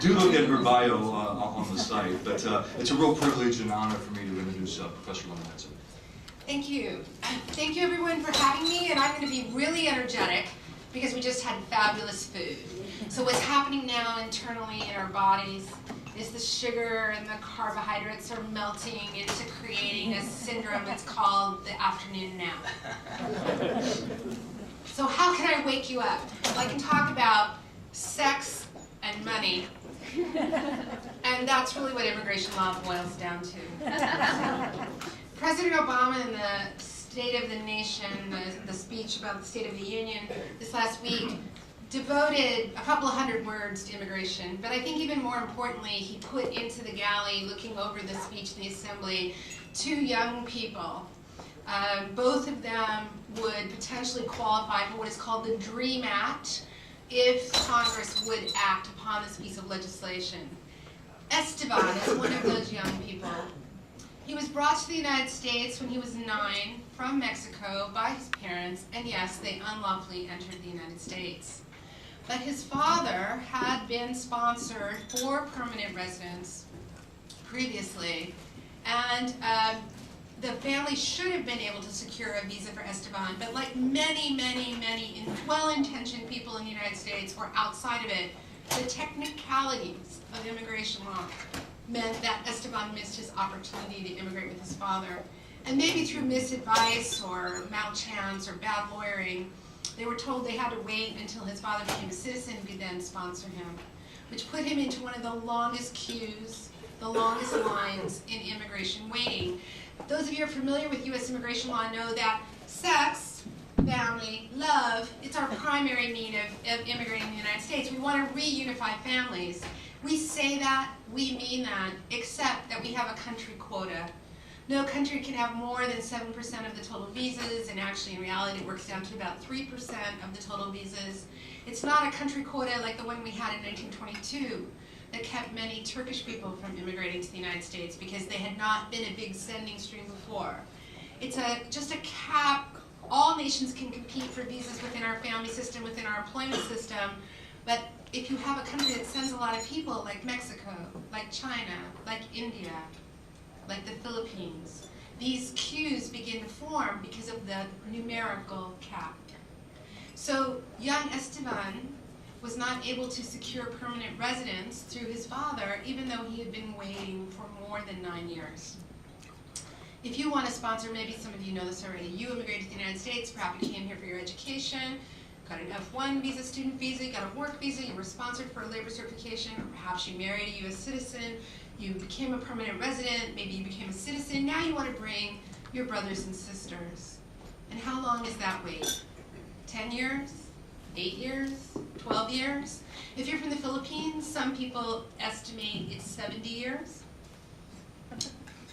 do look at her bio on the site, but it's a real privilege and honor for me to introduce Professor Konferansı. Thank you. Thank you everyone for having me, and I'm going to be really energetic because we just had fabulous food. So what's happening now internally in our bodies is the sugar and the carbohydrates are melting into creating a syndrome that's called the afternoon nap. So how can I wake you up? Well, I can talk about sex and money, and that's really what immigration law boils down to. President Obama in the State of the Nation, the speech about the State of the Union this last week, devoted a couple of hundred words to immigration, but I think even more importantly, he put into the galley, looking over the speech in the Assembly, two young people. Both of them would potentially qualify for what is called the DREAM Act if Congress would act upon this piece of legislation. Esteban is one of those young people. He was brought to the United States when he was 9 from Mexico by his parents, and yes, they unlawfully entered the United States. But his father had been sponsored for permanent residence previously, and the family should have been able to secure a visa for Esteban, but like many well-intentioned people in the United States or outside of it, the technicalities of immigration law meant that Esteban missed his opportunity to immigrate with his father. And maybe through misadvice or malchance or bad lawyering, they were told they had to wait until his father became a citizen to then sponsor him, which put him into one of the longest queues, the longest lines in immigration waiting. Those of you who are familiar with U.S. immigration law know that sex, family, love, it's our primary mean of immigrating in the United States. We want to reunify families. We say that, we mean that, except that we have a country quota. No country can have more than 7% of the total visas, and actually in reality it works down to about 3% of the total visas. It's not a country quota like the one we had in 1922 that kept many Turkish people from immigrating to the United States because they had not been a big sending stream before. It's just a cap. All nations can compete for visas within our family system, within our employment system, but if you have a country that sends a lot of people, like Mexico, like China, like India, like the Philippines, these queues begin to form because of the numerical cap. So young Esteban was not able to secure permanent residence through his father, even though he had been waiting for more than 9 years. If you want to sponsor, maybe some of you know this already, you immigrated to the United States, perhaps you came here for your education, got an F1 visa, student visa, you got a work visa, you were sponsored for a labor certification, or perhaps you married a U.S. citizen, you became a permanent resident, maybe you became a citizen, now you want to bring your brothers and sisters. And how long is that wait? 10 years? 8 years? 12 years? If you're from the Philippines, some people estimate it's 70 years.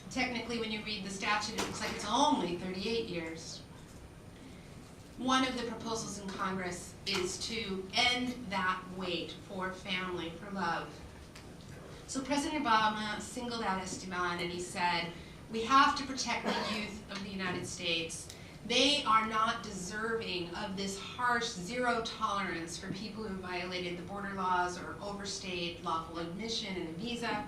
Technically, when you read the statute, it looks like it's only 38 years. One of the proposals in Congress is to end that wait for family, for love. So President Obama singled out Esteban and he said, we have to protect the youth of the United States. They are not deserving of this harsh zero tolerance for people who violated the border laws or overstayed lawful admission and a visa.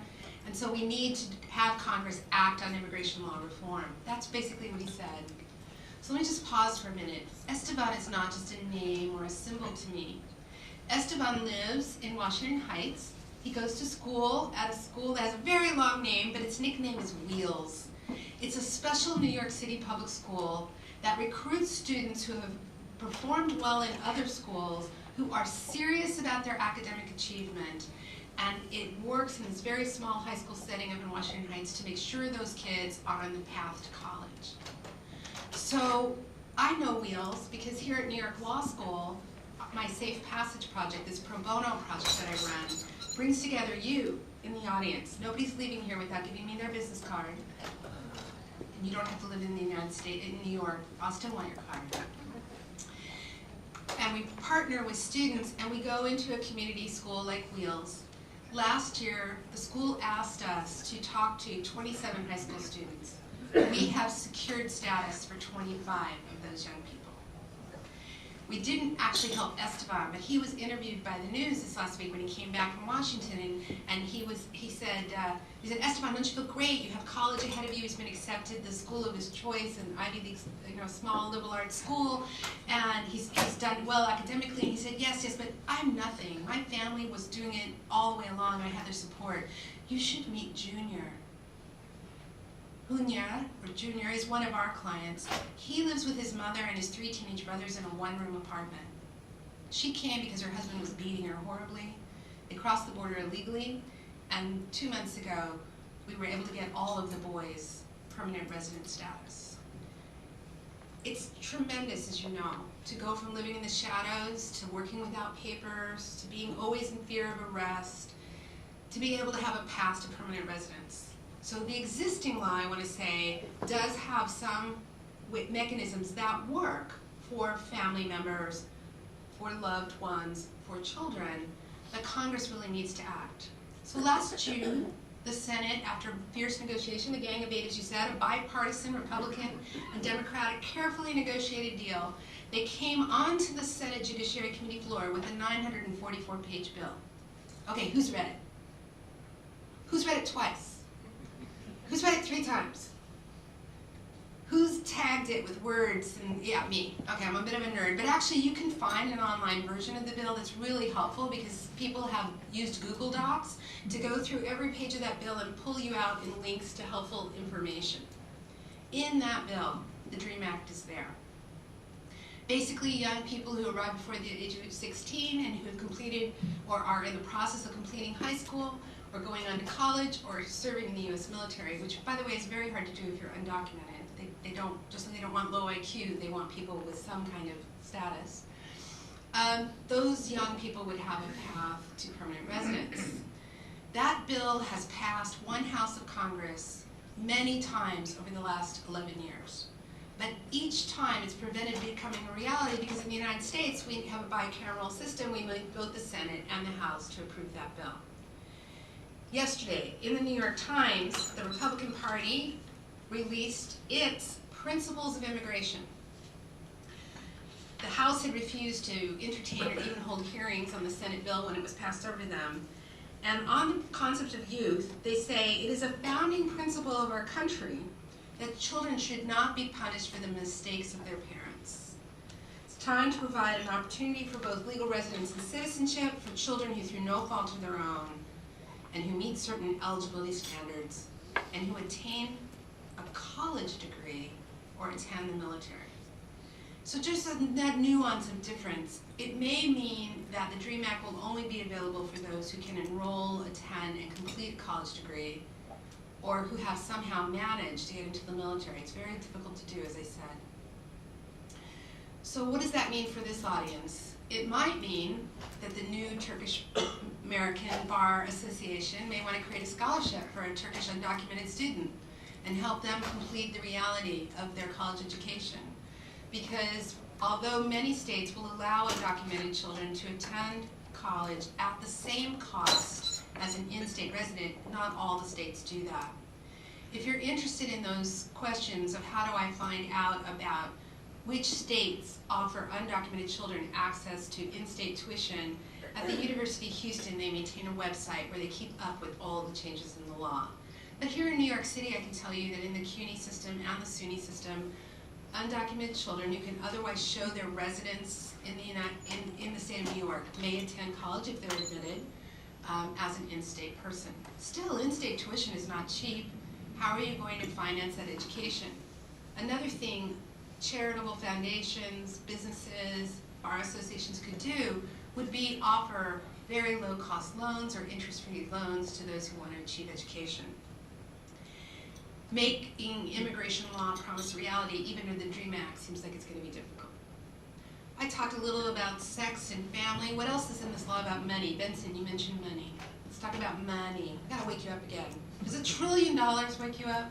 And so we need to have Congress act on immigration law reform. That's basically what he said. So let me just pause for a minute. Esteban is not just a name or a symbol to me. Esteban lives in Washington Heights. He goes to school at a school that has a very long name, but its nickname is Wheels. It's a special New York City public school that recruits students who have performed well in other schools, who are serious about their academic achievement. And it works in this very small high school setting up in Washington Heights to make sure those kids are on the path to college. So I know Wheels because here at New York Law School, my Safe Passage project, this pro bono project that I run, brings together you in the audience. Nobody's leaving here without giving me their business card. And you don't have to live in the United States, in New York. I'll still want your card. And we partner with students and we go into a community school like Wheels. Last year, the school asked us to talk to 27 high school students. We have secured status for 25 of those young people. We didn't actually help Esteban, but he was interviewed by the news this last week when he came back from Washington, and he said, Esteban, don't you feel great? You have college ahead of you. He's been accepted the school of his choice, an Ivy League, small liberal arts school, and he's done well academically. And he said, yes, but I'm nothing. My family was doing it all the way along. I had their support. You should meet Junior. Junior is one of our clients. He lives with his mother and his 3 teenage brothers in a one-room apartment. She came because her husband was beating her horribly. They crossed the border illegally, and 2 months ago, we were able to get all of the boys permanent resident status. It's tremendous, as you know, to go from living in the shadows to working without papers, to being always in fear of arrest, to being able to have a path to permanent residence. So the existing law, I want to say, does have some mechanisms that work for family members, for loved ones, for children, but Congress really needs to act. So last June, the Senate, after fierce negotiation, the Gang of Eight, as you said, a bipartisan Republican and Democratic, carefully negotiated deal, they came onto the Senate Judiciary Committee floor with a 944-page bill. Okay, who's read it? Who's read it twice? Who's read it 3 times? Who's tagged it with words? And yeah, me. Okay, I'm a bit of a nerd. But actually, you can find an online version of the bill that's really helpful because people have used Google Docs to go through every page of that bill and pull you out in links to helpful information. In that bill, the DREAM Act is there. Basically, young people who arrive before the age of 16 and who have completed or are in the process of completing high school or going on to college or serving in the U.S. military, which, by the way, is very hard to do if you're undocumented. They don't, just like they don't want low IQ, they want people with some kind of status. Those young people would have a path to permanent residence. That bill has passed one house of Congress many times over the last 11 years. But each time it's prevented becoming a reality because in the United States we have a bicameral system. We need both the Senate and the House to approve that bill. Yesterday, in the New York Times, the Republican Party released its principles of immigration. The House had refused to entertain or even hold hearings on the Senate bill when it was passed over to them. And on the concept of youth, they say it is a founding principle of our country that children should not be punished for the mistakes of their parents. It's time to provide an opportunity for both legal residence and citizenship for children who, through no fault of their own, and who meet certain eligibility standards, and who attain a college degree or attend the military. So just that nuance of difference, it may mean that the DREAM Act will only be available for those who can enroll, attend, and complete a college degree, or who have somehow managed to get into the military. It's very difficult to do, as I said. So what does that mean for this audience? It might mean that the new Turkish-American Bar Association may want to create a scholarship for a Turkish undocumented student and help them complete the reality of their college education. Because although many states will allow undocumented children to attend college at the same cost as an in-state resident, not all the states do that. If you're interested in those questions of how do I find out about which states offer undocumented children access to in-state tuition, at the University of Houston they maintain a website where they keep up with all the changes in the law. But here in New York City, I can tell you that in the CUNY system and the SUNY system, undocumented children who can otherwise show their residence in the state of New York may attend college if they're admitted as an in-state person. Still, in-state tuition is not cheap. How are you going to finance that education? Another thing charitable foundations, businesses, bar associations could do would be offer very low-cost loans or interest-free loans to those who want to achieve education. Making immigration law promise reality, even under the DREAM Act, seems like it's going to be difficult. I talked a little about sex and family. What else is in this law about money? Benson, you mentioned money. Let's talk about money. I've got to wake you up again. Does $1 trillion wake you up?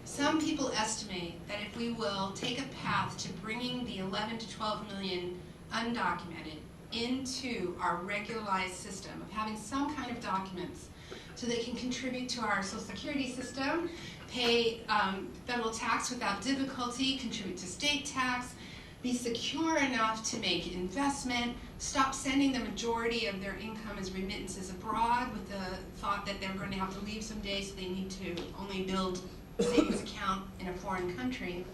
Some people estimate that if we will take a path to bringing the 11 to 12 million undocumented into our regularized system of having some kind of documents so they can contribute to our Social Security system, pay federal tax without difficulty, contribute to state tax, be secure enough to make investment, stop sending the majority of their income as remittances abroad with the thought that they're going to have to leave someday, so they need to only build a savings account in a foreign country.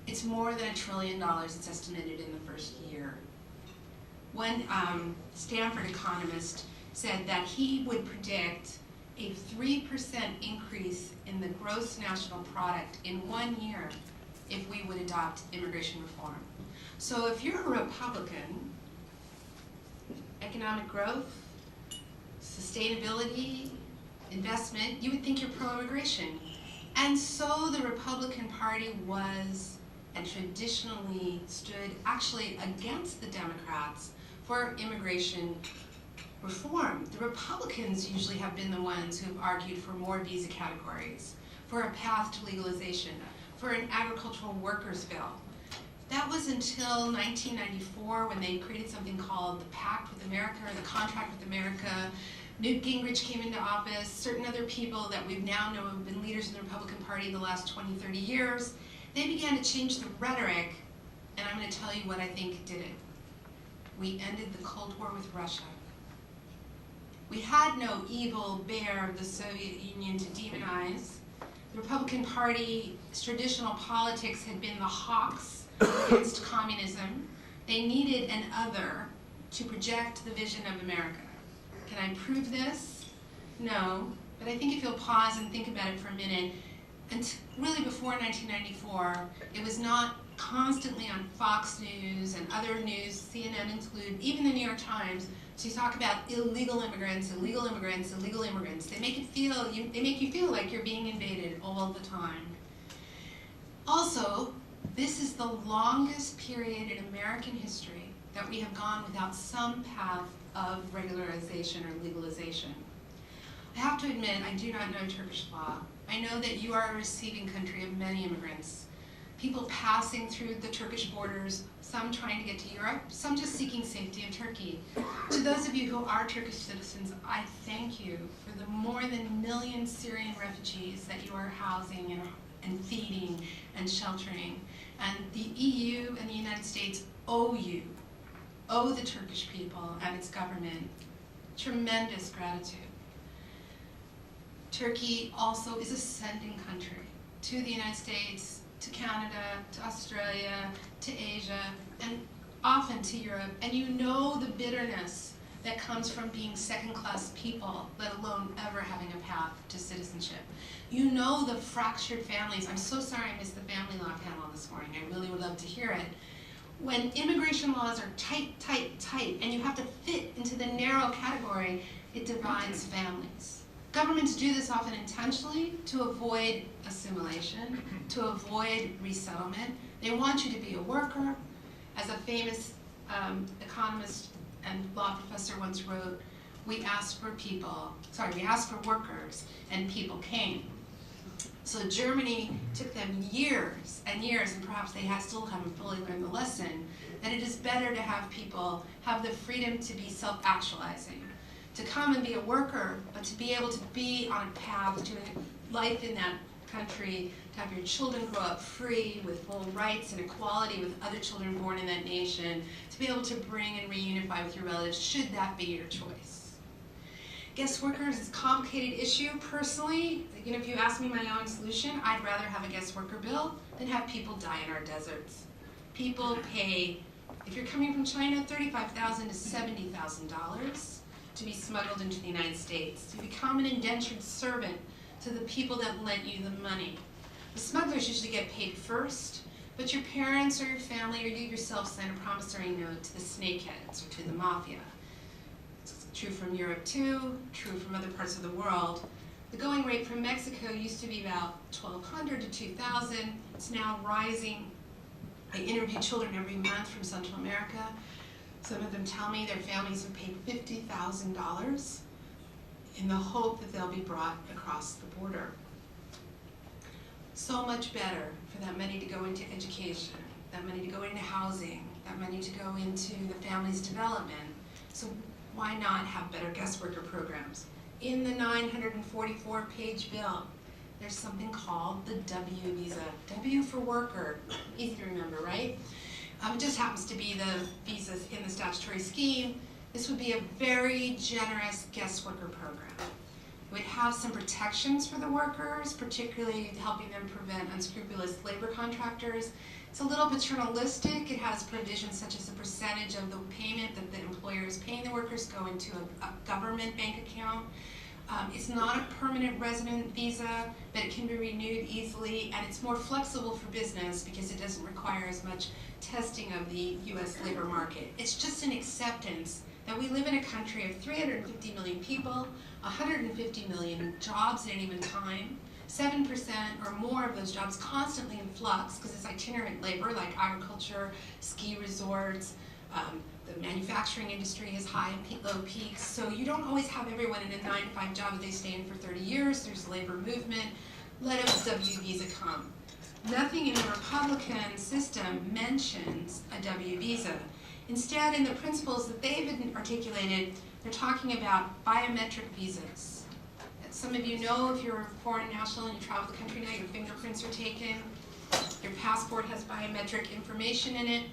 It's more than $1 trillion, it's estimated, in the first year. One Stanford economist said that he would predict a 3% increase in the gross national product in 1 year if we would adopt immigration reform. So if you're a Republican, economic growth, sustainability, investment, you would think you're pro-immigration. And so the Republican Party was, and traditionally stood, actually against the Democrats for immigration reform. The Republicans usually have been the ones who have argued for more visa categories, for a path to legalization, for an agricultural workers bill. That was until 1994 when they created something called the Pact with America, or the Contract with America. Newt Gingrich came into office, certain other people that we've now know have been leaders in the Republican Party the last 20, 30 years. They began to change the rhetoric, and I'm going to tell you what I think did it. We ended the Cold War with Russia. We had no evil bear of the Soviet Union to demonize. The Republican Party's traditional politics had been the hawks against communism. They needed an other to project the vision of America. Can I prove this? No, but I think if you'll pause and think about it for a minute, and really before 1994, it was not constantly on Fox News and other news, CNN included, even the New York Times, to talk about illegal immigrants, illegal immigrants, illegal immigrants. They make you feel like you're being invaded all the time. Also, this is the longest period in American history that we have gone without some path of regularization or legalization. I have to admit, I do not know Turkish law. I know that you are a receiving country of many immigrants. People passing through the Turkish borders, some trying to get to Europe, some just seeking safety in Turkey. To those of you who are Turkish citizens, I thank you for the more than 1 million Syrian refugees that you are housing and feeding and sheltering. And the EU and the United States owe the Turkish people and its government tremendous gratitude. Turkey also is a sending country to the United States, to Canada, to Australia, to Asia, and often to Europe. And you know the bitterness that comes from being second-class people, let alone ever having a path to citizenship. You know the fractured families. I'm so sorry I missed the family law panel this morning. I really would love to hear it. When immigration laws are tight, tight, tight, and you have to fit into the narrow category, it divides families. Governments do this often intentionally to avoid assimilation, to avoid resettlement. They want you to be a worker. As a famous economist and law professor once wrote, we asked for workers, and people came. So Germany took them years and years, and perhaps they still haven't fully learned the lesson, that it is better to have people have the freedom to be self-actualizing, to come and be a worker, but to be able to be on a path to a life in that country, to have your children grow up free with full rights and equality with other children born in that nation, to be able to bring and reunify with your relatives, should that be your choice. Guest workers is a complicated issue. Personally, if you ask me my own solution, I'd rather have a guest worker bill than have people die in our deserts. People pay, if you're coming from China, $35,000 to $70,000 to be smuggled into the United States, to become an indentured servant to the people that lent you the money. The smugglers usually get paid first, but your parents or your family or you yourself sign a promissory note to the snakeheads or to the mafia. It's true from Europe too, true from other parts of the world. The going rate from Mexico used to be about $1,200 to $2,000. It's now rising. I interview children every month from Central America. Some of them tell me their families have paid $50,000 in the hope that they'll be brought across the border. So much better for that money to go into education, that money to go into housing, that money to go into the family's development. So why not have better guest worker programs? In the 944-page bill, there's something called the W visa. W for worker, easy to remember, right? It just happens to be the visas in the statutory scheme. This would be a very generous guest worker program. It would have some protections for the workers, particularly helping them prevent unscrupulous labor contractors. It's a little paternalistic. It has provisions such as a percentage of the payment that the employer is paying the workers go into a government bank account. It's not a permanent resident visa, but it can be renewed easily, and it's more flexible for business because it doesn't require as much testing of the U.S. labor market. It's just an acceptance that we live in a country of 350 million people, 150 million jobs at any given time, 7% or more of those jobs constantly in flux because it's itinerant labor like agriculture, ski resorts, the manufacturing industry has high and low peaks, so you don't always have everyone in a 9-to-5 job that they stay in for 30 years. There's labor movement. Let a W visa come. Nothing in the Republican system mentions a W visa. Instead, in the principles that they've articulated, they're talking about biometric visas. As some of you know, if you're a foreign national and you travel the country now, your fingerprints are taken. Your passport has biometric information in it.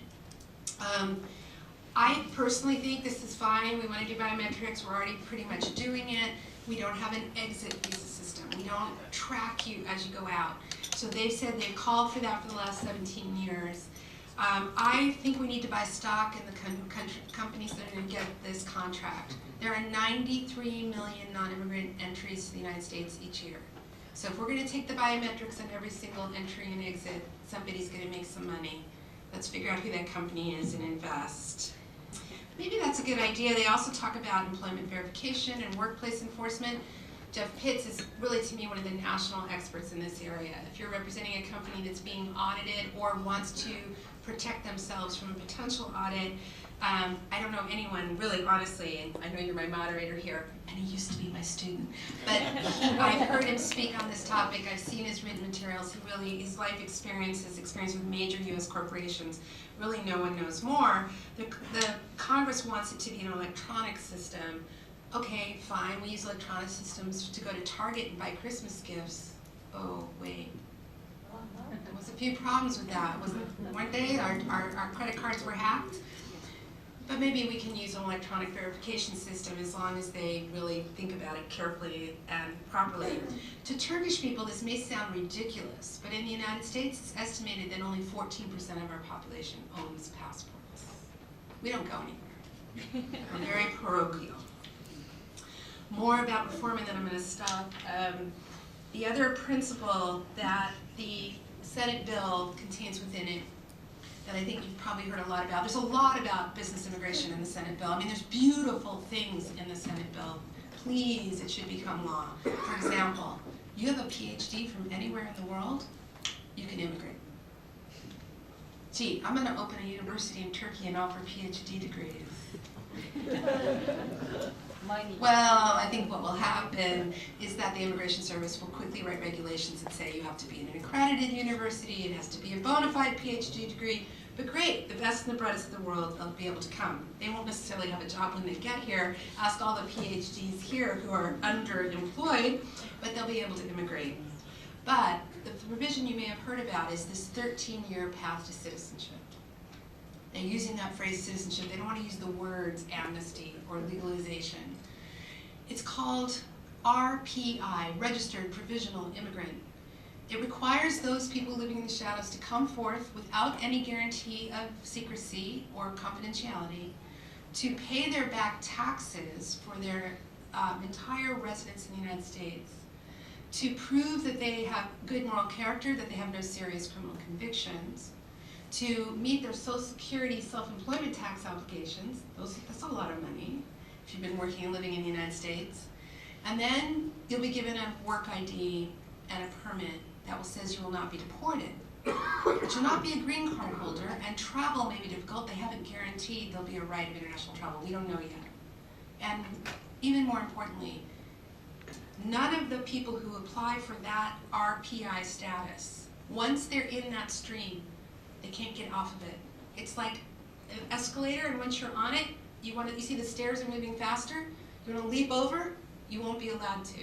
I personally think this is fine. We want to do biometrics. We're already pretty much doing it. We don't have an exit visa system. We don't track you as you go out. So they've said they've called for that for the last 17 years. I think we need to buy stock in the companies that are going to get this contract. There are 93 million non-immigrant entries to the United States each year. So if we're going to take the biometrics on every single entry and exit, somebody's going to make some money. Let's figure out who that company is and invest. Maybe that's a good idea. They also talk about employment verification and workplace enforcement. Jeff Pitts is really, to me, one of the national experts in this area. If you're representing a company that's being audited or wants to protect themselves from a potential audit, I don't know anyone, really, honestly, and I know you're my moderator here, and he used to be my student, but I've heard him speak on this topic. I've seen his written materials. His life experience, his experience with major U.S. corporations, really no one knows more. The Congress wants it to be an electronic system. Okay, fine, we use electronic systems to go to Target and buy Christmas gifts. Oh, wait. There was a few problems with that, weren't they? Our credit cards were hacked. But maybe we can use an electronic verification system as long as they really think about it carefully and properly. To Turkish people, this may sound ridiculous, but in the United States, it's estimated that only 14% of our population owns passports. We don't go anywhere. We're very parochial. More about reform, and then I'm going to stop. The other principle that the Senate bill contains within it that I think you've probably heard a lot about. There's a lot about business immigration in the Senate bill. I mean, there's beautiful things in the Senate bill. Please, it should become law. For example, you have a PhD from anywhere in the world, you can immigrate. Gee, I'm going to open a university in Turkey and offer PhD degrees. Well, I think what will happen is that the Immigration Service will quickly write regulations that say you have to be in an accredited university, it has to be a bona fide PhD degree, but great, the best and the brightest of the world, they'll be able to come. They won't necessarily have a job when they get here. Ask all the PhDs here who are underemployed, but they'll be able to immigrate. But the provision you may have heard about is this 13-year path to citizenship. They're using that phrase citizenship. They don't want to use the words amnesty or legalization. It's called RPI, Registered Provisional Immigrant. It requires those people living in the shadows to come forth without any guarantee of secrecy or confidentiality, to pay their back taxes for their entire residence in the United States, to prove that they have good moral character, that they have no serious criminal convictions, to meet their Social Security self-employment tax obligations. That's a lot of money if you've been working and living in the United States. And then you'll be given a work ID and a permit that will says you will not be deported. But you'll not be a green card holder, and travel may be difficult. They haven't guaranteed there'll be a right of international travel. We don't know yet. And even more importantly, none of the people who apply for that RPI status, once they're in that stream, they can't get off of it. It's like an escalator, and once you're on it, you see the stairs are moving faster, you want to leap over, you won't be allowed to.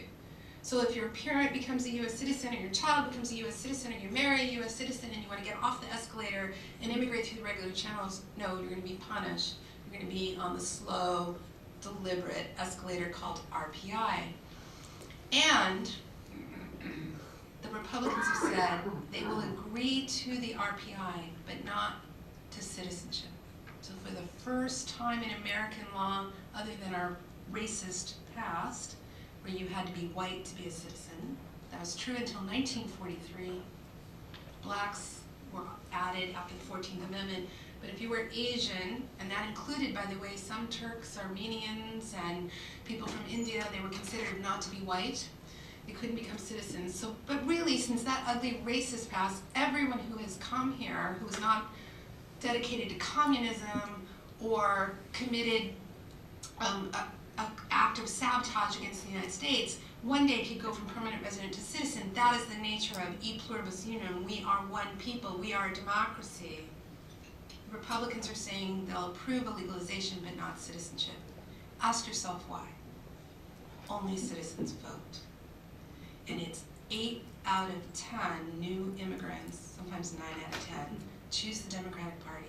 So if your parent becomes a U.S. citizen, or your child becomes a U.S. citizen, or you marry a U.S. citizen and you want to get off the escalator and immigrate through the regular channels, no, you're going to be punished. You're going to be on the slow, deliberate escalator called RPI. And the Republicans have said they will agree to the RPI, but not to citizenship. So for the first time in American law, other than our racist past, where you had to be white to be a citizen, that was true until 1943. Blacks were added after the 14th Amendment. But if you were Asian, and that included, by the way, some Turks, Armenians, and people from India, they were considered not to be white. They couldn't become citizens. So, but really, since that ugly racist past, everyone who has come here, who is not dedicated to communism or committed an act of sabotage against the United States, one day could go from permanent resident to citizen. That is the nature of e pluribus unum. We are one people. We are a democracy. Republicans are saying they'll approve a legalization but not citizenship. Ask yourself why. Only citizens vote. And it's 8 out of 10 new immigrants, sometimes 9 out of 10, choose the Democratic Party.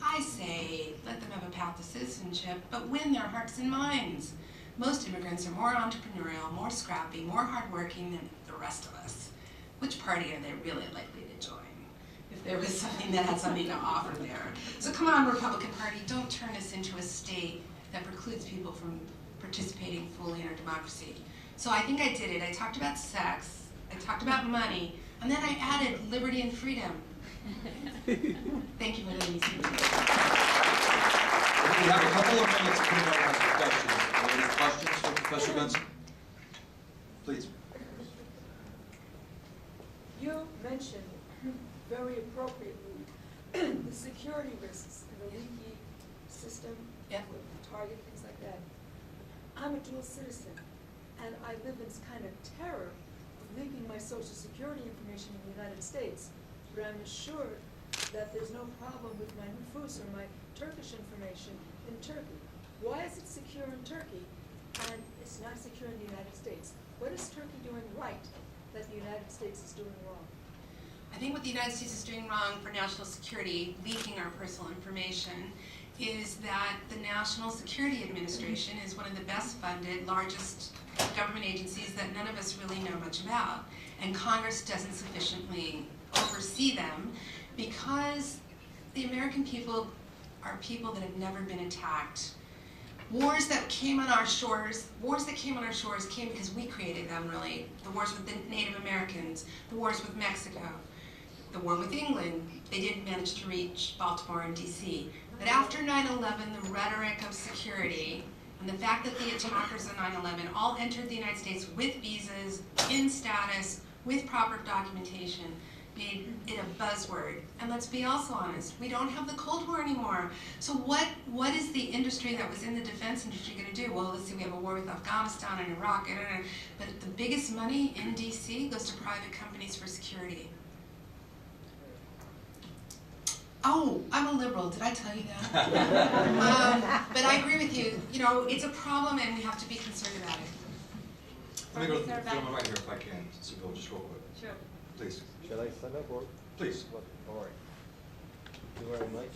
I say let them have a path to citizenship, but win their hearts and minds. Most immigrants are more entrepreneurial, more scrappy, more hardworking than the rest of us. Which party are they really likely to join? If there was something that had something to offer there. So come on, Republican Party, don't turn us into a state that precludes people from participating fully in our democracy. So I think I did it. I talked about sex, I talked about money, and then I added liberty and freedom. Thank you for letting me speak. We have a couple of minutes to put on questions. Any questions for Professor Benson? Please. You mentioned very appropriately the security risks in the leaky system, Yeah. with Target, things like that. I'm a dual citizen, and I live in kind of terror of leaking my social security information in the United States, but I'm assured that there's no problem with my nüfus or my Turkish information in Turkey. Why is it secure in Turkey and it's not secure in the United States? What is Turkey doing right that the United States is doing wrong? I think what the United States is doing wrong for national security, leaking our personal information, is that the National Security Administration is one of the best funded, largest government agencies that none of us really know much about. And Congress doesn't sufficiently oversee them because the American people are people that have never been attacked. Wars that came on our shores came because we created them, really. The wars with the Native Americans, the wars with Mexico, the war with England. They didn't manage to reach Baltimore and DC. But after 9/11, the rhetoric of security and the fact that the attackers on 9/11 all entered the United States with visas, in status, with proper documentation, made it a buzzword. And let's be also honest, we don't have the Cold War anymore. So what is the industry that was in the defense industry going to do? Well, let's see, we have a war with Afghanistan and Iraq, but the biggest money in DC goes to private companies for security. Oh, I'm a liberal, did I tell you that? But I agree with you, it's a problem and we have to be concerned about it. Let me go to the gentleman right here if I can, Sibyl, just real quick. Sure. Please. Shall I stand up or? Please. What? All right. Thank you very much.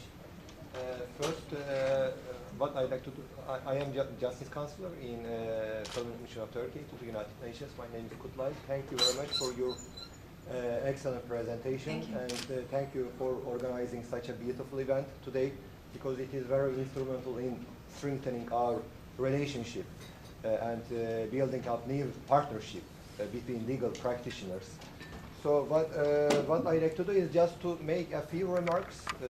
First, what I'd like to do, I am Justice Counselor in Permanent Mission of Turkey to the United Nations. My name is Kutlay. Thank you very much for your excellent presentation, and thank you for organizing such a beautiful event today, because it is very instrumental in strengthening our relationship and building up new partnership between legal practitioners. So what I'd like to do is just to make a few remarks